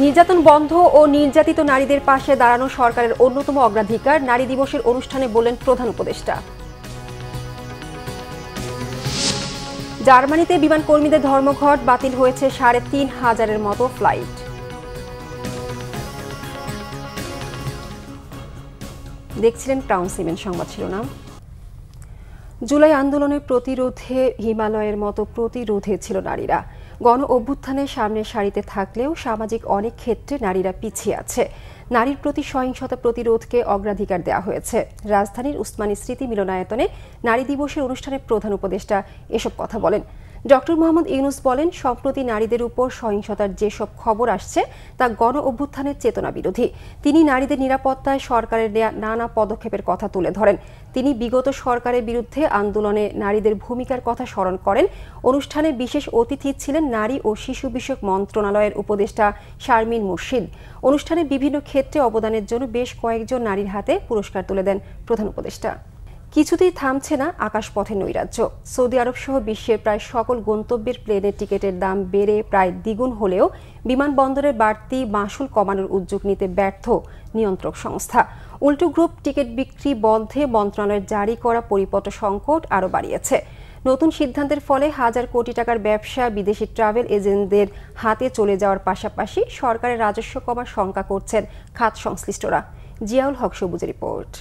নির্যাতন বন্ধ ও নির্যাতিত নারীদের পাশে দাঁড়ানো সরকারের অন্যতম অগ্রাধিকার, নারী দিবসের অনুষ্ঠানে বললেন প্রধান উপদেষ্টা। জার্মানিতে বিমান কর্মীদের ধর্মঘট, বাতিল হয়েছে ৩,৫০০-এর মতো ফ্লাইট। দেখছিলেন ক্রাউন সিমেন্ট সংবাদ শিরোনাম। জুলাই আন্দোলনের প্রতিরোধে হিমালয়ের মতো প্রতিরোধে ছিল নারীরা। গণ অভ্যুত্থানের সামনের সারিতে থাকলেও সামাজিক অনেক ক্ষেত্রে নারীরা পিছিয়ে আছে। নারীর প্রতি সহিংসতা প্রতিরোধকে অগ্রাধিকার দেওয়া হয়েছে। রাজধানীর উসমানী স্মৃতি মিলনায়তনে নারী দিবসের অনুষ্ঠানে প্রধান উপদেষ্টা এসব কথা বলেন। ডক্টর মোহাম্মদ ইউনূস বলেন, সম্প্রতি নারীদের উপর সহিংসতার যেসব খবর আসছে তা গণ অভ্যুত্থানের চেতনা বিরোধী। তিনি নারীদের নিরাপত্তায় সরকারের নেয়া নানা পদক্ষেপের কথা তুলে ধরেন। তিনি বিগত সরকারের বিরুদ্ধে আন্দোলনে নারীদের ভূমিকার কথা স্মরণ করেন। অনুষ্ঠানে বিশেষ অতিথি ছিলেন নারী ও শিশু বিষয়ক মন্ত্রণালয়ের উপদেষ্টা শারমিন মুর্শিদ। অনুষ্ঠানে বিভিন্ন ক্ষেত্রে অবদানের জন্য বেশ কয়েকজন নারীর হাতে পুরস্কার তুলে দেন প্রধান উপদেষ্টা। কিছুতেই থামছে না আকাশপথের নৈরাজ্য। সৌদি আরব সহ বিশ্বের প্রায় সকল গন্তব্যের প্লেনের টিকিটের দাম বেড়ে প্রায় দ্বিগুণ হলেও বিমানবন্দরের বাড়তি মাশুল কমানোর উদ্যোগ নিতে ব্যর্থ নিয়ন্ত্রক সংস্থা। উল্টো গ্রুপ টিকিট বিক্রি বন্ধে মন্ত্রণালয়ের জারি করা পরিপত্র সংকট আরও বাড়িয়েছে। নতুন সিদ্ধান্তের ফলে হাজার কোটি টাকার ব্যবসা বিদেশি ট্রাভেল এজেন্টদের হাতে চলে যাওয়ার পাশাপাশি সরকারের রাজস্ব কমার শঙ্কা করছেন খাত সংশ্লিষ্টরা। জিয়াউল হক সবুজের রিপোর্ট।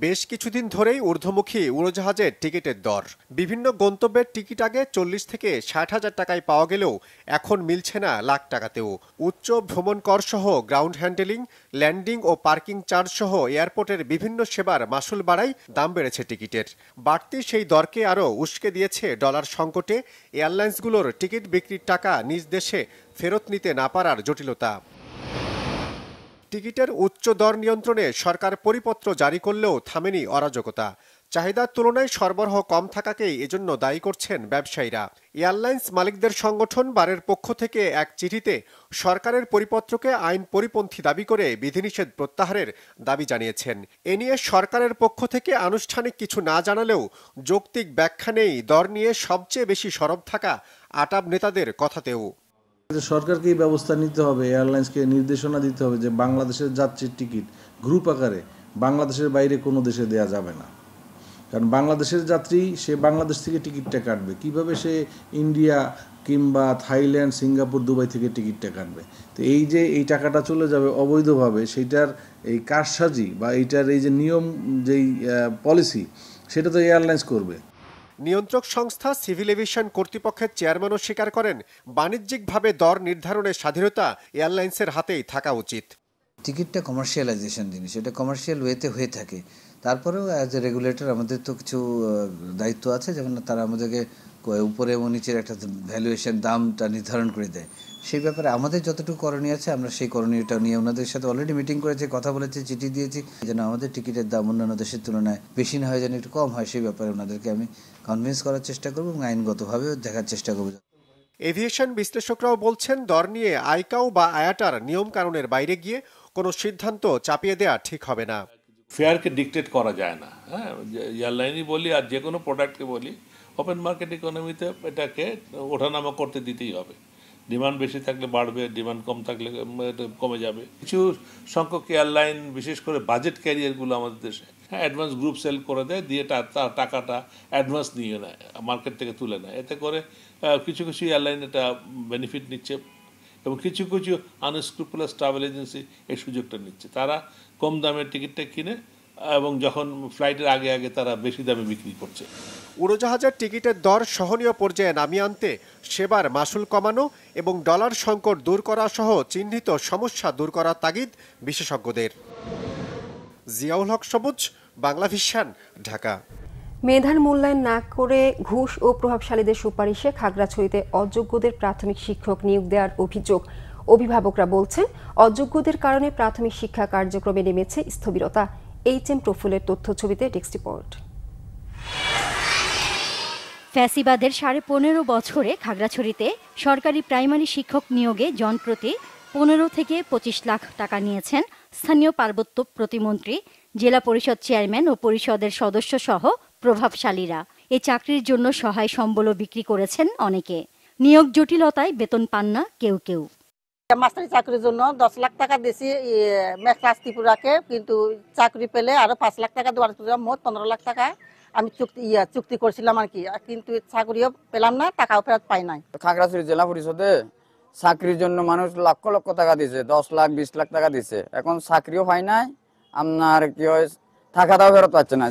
বেশ কিছুদিন ধরেই ঊর্ধ্বমুখী উড়োজাহাজের টিকিটের দর। বিভিন্ন গন্তব্যের টিকিট আগে ৪০ থেকে ৬০,০০০ টাকায় পাওয়া গেলেও এখন মিলছে না লাখ টাকাতেও। উচ্চ ভ্রমণ কর সহ গ্রাউন্ড হ্যান্ডেলিং, ল্যান্ডিং ও পার্কিং চার্জ সহ এয়ারপোর্টের বিভিন্ন সেবার মাশুল বাড়ায় দাম বেড়েছে টিকিটের। বাড়তি সেই দরকে আরও উস্কে দিয়েছে ডলার সংকটে এয়ারলাইন্সগুলোর টিকিট বিক্রির টাকা নিজ দেশে ফেরত নিতে না পারার জটিলতা। টিকিটের উচ্চ দর নিয়ন্ত্রণে সরকার পরিপত্র জারি করলেও থামেনি অরাজকতা। চাহিদার তুলনায় সরবরাহ কম থাকাকেই এজন্য দায়ী করছেন ব্যবসায়ীরা। এয়ারলাইন্স মালিকদের সংগঠন বারের পক্ষ থেকে এক চিঠিতে সরকারের পরিপত্রকে আইন পরিপন্থী দাবি করে বিধিনিষেধ প্রত্যাহারের দাবি জানিয়েছেন। এ নিয়ে সরকারের পক্ষ থেকে আনুষ্ঠানিক কিছু না জানালেও যৌক্তিক ব্যাখ্যা নেই দর নিয়ে সবচেয়ে বেশি সরব থাকা আটাব নেতাদের কথাতেও। সরকারকে এই ব্যবস্থা নিতে হবে, এয়ারলাইন্সকে নির্দেশনা দিতে হবে যে বাংলাদেশের যাত্রীর টিকিট গ্রুপ আকারে বাংলাদেশের বাইরে কোনো দেশে দেয়া যাবে না। কারণ বাংলাদেশের যাত্রী সে বাংলাদেশ থেকে টিকিটটা কাটবে, কিভাবে সে ইন্ডিয়া কিংবা থাইল্যান্ড, সিঙ্গাপুর, দুবাই থেকে টিকিটটা কাটবে। তো এই যে এই টাকাটা চলে যাবে অবৈধভাবে, সেইটার এই কারসাজি বা এইটার এই যে নিয়ম, যেই পলিসি, সেটা তো এয়ারলাইন্স করবে। নিয়ন্ত্রক সংস্থা সিভিল এভিয়েশন কর্তৃপক্ষের চেয়ারম্যানও স্বীকার করেন, বাণিজ্যিকভাবে দর নির্ধারণের স্বাধীনতা এয়ারলাইন্সের হাতেই থাকা উচিত। টিকিটটা কমার্শিয়ালাইজেশন জিনিস, এটা কমার্শিয়াল ওয়েতে হয়ে থাকে। তারপরেও অ্যাজ এ রেগুলেটর আমাদের তো কিছু দায়িত্ব আছে, যেমন তারা আমাদেরকে উপরে এবং নিচের একটা ভ্যালুয়েশন দামটা নির্ধারণ করে দেয়। সেই ব্যাপারে আমাদের যতটুকু করণীয় আছে আমরা সেই করণীয়টা নিয়ে ওনাদের সাথে অলরেডি মিটিং করেছি, কথা বলেছি, চিঠি দিয়েছি, যেন আমাদের টিকিটের দাম অন্যান্য দেশের তুলনায় বেশি না হয়, যেন একটু কম হয়। সেই ব্যাপারে ওনাদেরকে আমি কনভিন্স করার চেষ্টা করবো এবং আইনগতভাবেও দেখার চেষ্টা করবো। এভিয়েশন বিশ্লেষকরাও বলছেন, দর নিয়ে আইকাও বা আয়াটার নিয়ম কানুনের বাইরে গিয়ে কোনো সিদ্ধান্ত চাপিয়ে দেওয়া ঠিক হবে না। ফেয়ারকে ডিকটেট করা যায় না। হ্যাঁ, এয়ারলাইনই বলি আর যে কোনো প্রোডাক্টকে বলি, ওপেন মার্কেট ইকোনমিতে এটাকে ওঠানামা করতে দিতেই হবে। ডিমান্ড বেশি থাকলে বাড়বে, ডিমান্ড কম থাকলে কমে যাবে। কিছু সংখ্যক এয়ারলাইন, বিশেষ করে বাজেট ক্যারিয়ারগুলো আমাদের দেশে অ্যাডভান্স গ্রুপ সেল করে দেয়, দিয়ে তার টাকাটা অ্যাডভান্স নিয়ে নেয়, মার্কেট থেকে তুলে নেয়। এতে করে কিছু কিছু এয়ারলাইন এটা বেনিফিট নিচ্ছে এবং কিছু কিছু আনস্ক্রুপুলাস ট্রাভেল এজেন্সি এই সুযোগটা নিচ্ছে। তারা কম দামের টিকিটটা কিনে এবং যখন ফ্লাইটের আগে আগে তারা বেশি দামে বিক্রি করছে। উড়োজাহাজের টিকিটের দর সহনীয় পর্যায়ে নামিয়ে আনতে সেবার মাশুল কমানো এবং ডলার সংকট দূর করা সহ চিহ্নিত সমস্যা দূর করার তাগিদ বিশেষজ্ঞদের। জিয়াউল হক সবুজ, বাংলা ভিশন, ঢাকা। মেধার মূল্যায়ন না করে ঘুষ ও প্রভাবশালীদের সুপারিশে খাগড়াছড়িতে অযোগ্যদের প্রাথমিক শিক্ষক নিয়োগ দেওয়ার অভিযোগ। অভিভাবকরা বলছেন, অযোগ্যদের কারণে প্রাথমিক শিক্ষা কার্যক্রমে নেমেছে স্থবিরতা। এইচএম প্রফুলের তথ্য ছবিতে ডেস্ক রিপোর্ট। ফ্যাসিবাদের 15.5 বছরে খাগড়াছড়িতে সরকারি প্রাইমারি শিক্ষক নিয়োগে জনপ্রতি 15 থেকে 25 লাখ টাকা নিয়েছেন স্থানীয় পার্বত্য প্রতিমন্ত্রী, জেলা পরিষদ চেয়ারম্যান ও পরিষদের সদস্য সহ প্রভাবশালীরা। এই চাকরির জন্য সহায় সম্বলও বিক্রি করেছেন অনেকে। নিয়োগ জটিলতায় বেতন পান না কেউ কেউ। মাস্টারি চাকরির জন্য 10 লাখ টাকা দিয়েছি মেঘরাজ ত্রিপুরাকে, কিন্তু চাকরি পেলে আরো 5 লাখ টাকা দেওয়ার মোট 15 লাখ টাকা আমি চুক্তি করছিলাম আর কি, কিন্তু চাকরিও পেলাম না, টাকাও ফেরত পাই নাই। খাগড়াছড়ি জেলা পরিষদে চাকরির জন্য মানুষ লক্ষ লক্ষ টাকা দিছে, 10 লাখ 20 লাখ টাকা দিছে, এখন চাকরিও হয় নাই, আপনার কি হয় টাকাটাও ফেরত পাচ্ছে না।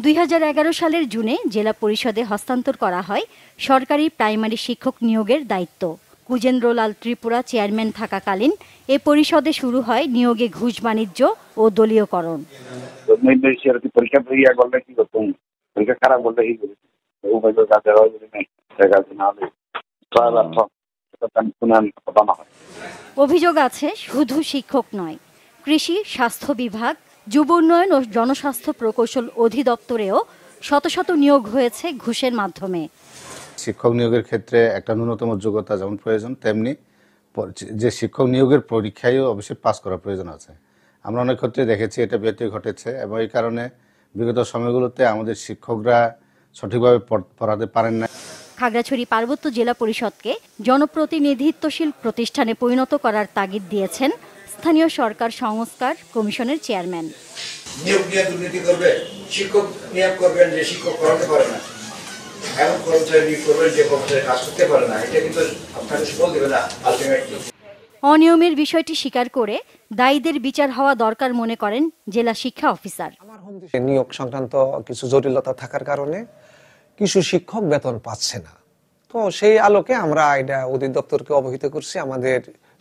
2011 সালের জুনে জেলা পরিষদে হস্তান্তর করা হয় সরকারি প্রাইমারি শিক্ষক নিয়োগের দায়িত্ব। কুজেন্দ্রলাল ত্রিপুরা চেয়ারম্যান থাকাকালীন এ পরিষদে শুরু হয় নিয়োগে ঘুষ বাণিজ্য ও দলীয়করণ। পরীক্ষা করলে কি করতাম, পরীক্ষা খারাপ করলে কি অভিযোগ আছে শুধু শিক্ষক নয়, কৃষি, স্বাস্থ্য বিভাগ, যুব উন্নয়ন ও জনস্বাস্থ্য প্রকৌশল অধিদপ্তরেও শত শত নিয়োগ হয়েছে ঘুষের মাধ্যমে। শিক্ষক নিয়োগের ক্ষেত্রে একটা ন্যূনতম যোগ্যতা যেমন প্রয়োজন, তেমনি যে শিক্ষক নিয়োগের পরীক্ষায়ও অবশ্যই পাস করার প্রয়োজন আছে। আমরা অনেক ক্ষেত্রে দেখেছি এটা ব্যত্যয় ঘটেছে, এবং এই কারণে বিগত সময়গুলোতে আমাদের শিক্ষকরা সঠিকভাবে পড়াতে পারেন না। খাগড়াছড়ি পার্বত্য জেলা পরিষদকে জনপ্রতিনিধিত্বশীল প্রতিষ্ঠানে পরিণত করার তাগিদ দিয়েছেন স্থানীয় সরকার সংস্কার কমিশনের চেয়ারম্যান। নিয়োগ নিয়ে দুর্নীতি করবে, শিক্ষক নিয়োগ করবেন যে শিক্ষক পড়াতে পারে না, এমন কর্মচারী নিয়োগ করবেন যে কর্মচারী কাজ করতে পারে না, এটা কিন্তু আপনাকে সুফল দেবে না আলটিমেটলি। অনিয়মের বিষয়টি স্বীকার করে দায়ীদের বিচার হওয়া দরকার মনে করেন জেলা শিক্ষা অফিসার। নিয়োগ সংক্রান্ত কিছু জটিলতা থাকার কারণে কিছু শিক্ষক বেতন পাচ্ছে না, তো সেই আলোকে আমরা এটা অধিদপ্তরকে অবহিত করছি, আমাদের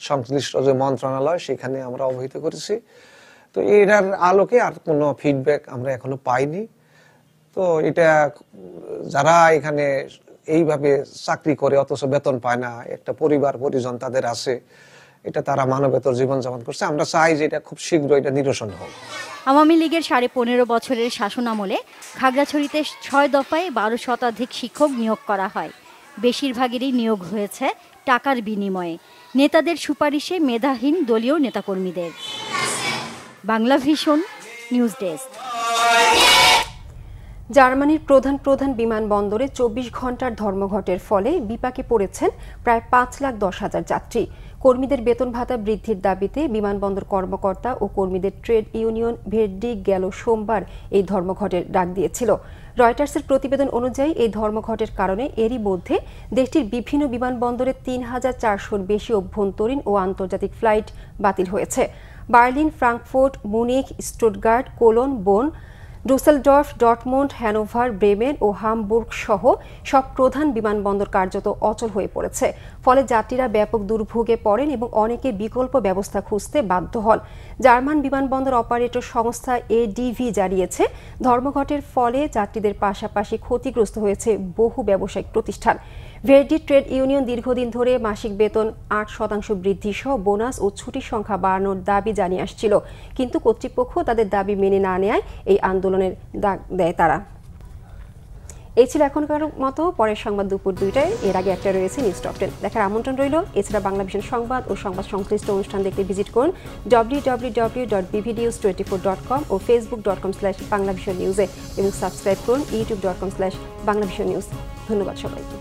সংশ্লিষ্ট যে মন্ত্রণালয় সেখানে আমরা অবহিত করেছি। তো এটার আলোকে আর কোনো ফিডব্যাক আমরা এখনো পাইনি। তো এটা যারা এখানে এইভাবে চাকরি করে অথচ বেতন পায় না, একটা পরিবার পরিজন তাদের আছে, এটা তারা মানবেতর জীবনযাপন করছে। আমরা চাই যে এটা খুব শীঘ্র এটা নিরসন হোক। আওয়ামী লীগের 15.5 বছরের শাসনামলে খাগড়াছড়িতে 6 দফায় 12 শতাধিক শিক্ষক নিয়োগ করা হয়। বেশিরভাগেরই নিয়োগ হয়েছে টাকার বিনিময়ে, নেতাদের সুপারিশে মেধাহীন দলীয় নেতাকর্মীদের। Bangla vision news desk. জার্মানির প্রধান বিমানবন্দরে 24 ঘন্টার ধর্মঘটের ফলে বিপাকে পড়েছেন প্রায় 5,10,000 যাত্রী। কর্মীদের বেতন ভাতা বৃদ্ধির দাবিতে বিমানবন্দর কর্মকর্তা ও কর্মীদের ট্রেড ইউনিয়ন ভের্ডি গেল সোমবার এই ধর্মঘটের ডাক দিয়েছিল। রয়টার্সের প্রতিবেদন অনুযায়ী এই ধর্মঘটের কারণে এরই মধ্যে দেশটির বিভিন্ন বিমানবন্দরে 3,400-র বেশি অভ্যন্তরীণ ও আন্তর্জাতিক ফ্লাইট বাতিল হয়েছে। বার্লিন, ফ্রাঙ্কফুর্ট, মুনিখ, স্টুটগার্ট, কোলন, বোন, ডুসেলডর্ফ, ডর্টমুন্ড, হ্যানোভার, ব্রেমেন ও হামবুর্গ সহ সব প্রধান বিমানবন্দর কার্যত অচল হয়ে পড়েছে। ফলে যাত্রীরা ব্যাপক দুর্ভোগে পড়েন এবং অনেকে বিকল্প ব্যবস্থা খুঁজতে বাধ্য হন। জার্মান বিমানবন্দর অপারেটর সংস্থা এডিভি জানিয়েছে, ধর্মঘটের ফলে যাত্রীদের পাশাপাশি ক্ষতিগ্রস্ত হয়েছে বহু ব্যবসায়িক প্রতিষ্ঠান। ভের্ডি ট্রেড ইউনিয়ন দীর্ঘদিন ধরে মাসিক বেতন 8% বৃদ্ধি সহ বোনাস ও ছুটির সংখ্যা বাড়ানোর দাবি জানিয়ে আসছিল, কিন্তু কর্তৃপক্ষ তাদের দাবি মেনে না নেয় এই আন্দোলনের ডাক দেয় তারা। এই ছিল এখনকার মতো, পরের সংবাদ দুপুর 2টায়, এর আগে একটা রয়েছে নিউজ টপ 10 দেখার আমন্ত্রণ রইল। এছাড়া বাংলা ভিশন সংবাদ ও সংবাদ সংশ্লিষ্ট অনুষ্ঠান দেখতে ভিজিট করুন www.bvnews24.com ও facebook.com/banglavisionnews এবং সাবস্ক্রাইব করুন youtube.com/banglavisionnews। ধন্যবাদ সবাইকে।